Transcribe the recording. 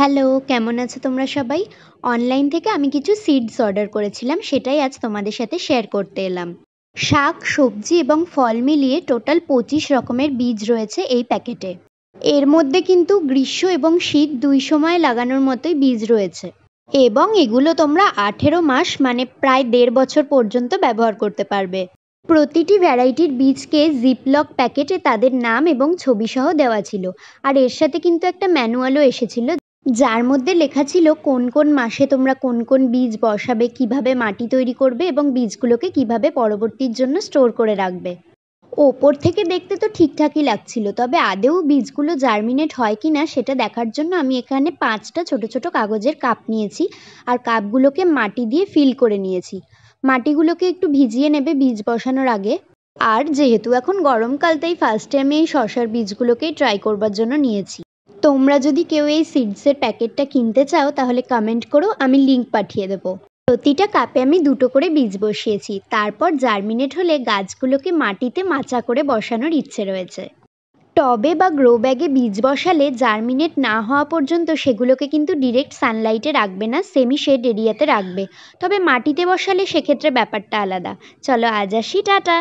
Hello, কেমন আছো তোমরা সবাই? অনলাইন থেকে আমি কিছু সিডস অর্ডার করেছিলাম, সেটাই আজ তোমাদের সাথে শেয়ার করতে এলাম। শাক, সবজি এবং ফল মিলিয়ে টোটাল 25 রকমের বীজ রয়েছে এই প্যাকেটে। এর মধ্যে কিন্তু গ্রীষ্ম এবং শীত দুই সময় লাগানোর মতোই বীজ রয়েছে এবং এগুলো তোমরা 18 মাস মানে প্রায় 1.5 বছর পর্যন্ত ব্যবহার করতে পারবে। প্রতিটি ভ্যারাইটির বীজকে জিপলক প্যাকেটে তাদের নাম এবং ছবি সহ দেওয়া ছিল, আর এর সাথে কিন্তু একটা ম্যানুয়ালও এসেছিল যার মধ্যে লেখা ছিল কোন কোন মাসে তোমরা কোন কোন বীজ বসাবে, কিভাবে মাটি তৈরি করবে এবং বীজগুলোকে কিভাবে পরবর্তীর জন্য স্টোর করে রাখবে। ওপর থেকে দেখতে তো ঠিকঠাকই লাগছিল, তবে আদেও বীজগুলো জার্মিনেট হয় কিনা সেটা দেখার জন্য আমি এখানে 5টা ছোট ছোট কাগজের কাপ নিয়েছি, আর কাপগুলোকে মাটি দিয়ে ফিল করে নিয়েছি। মাটিগুলোকে একটু ভিজিয়ে নেবে বীজ বসানোর আগে। আর যেহেতু এখন গরমকাল, তাই ফার্স্টে আমি এই শসার বীজগুলোকেই ট্রাই করবার জন্য নিয়েছি। তোমরা যদি কেউ এই সিডসের প্যাকেটটা কিনতে চাও তাহলে কমেন্ট করো, আমি লিংক পাঠিয়ে দেবো। প্রতিটা কাপে আমি 2টো করে বীজ বসিয়েছি, তারপর জার্মিনেট হলে গাছগুলোকে মাটিতে মাচা করে বসানোর ইচ্ছে রয়েছে। টবে বা গ্রো ব্যাগে বীজ বসালে জার্মিনেট না হওয়া পর্যন্ত সেগুলোকে কিন্তু ডিরেক্ট সানলাইটে রাখবে না, সেমি শেড এরিয়াতে রাখবে। তবে মাটিতে বসালে সেক্ষেত্রে ব্যাপারটা আলাদা। চলো আজ আসি, টাটা।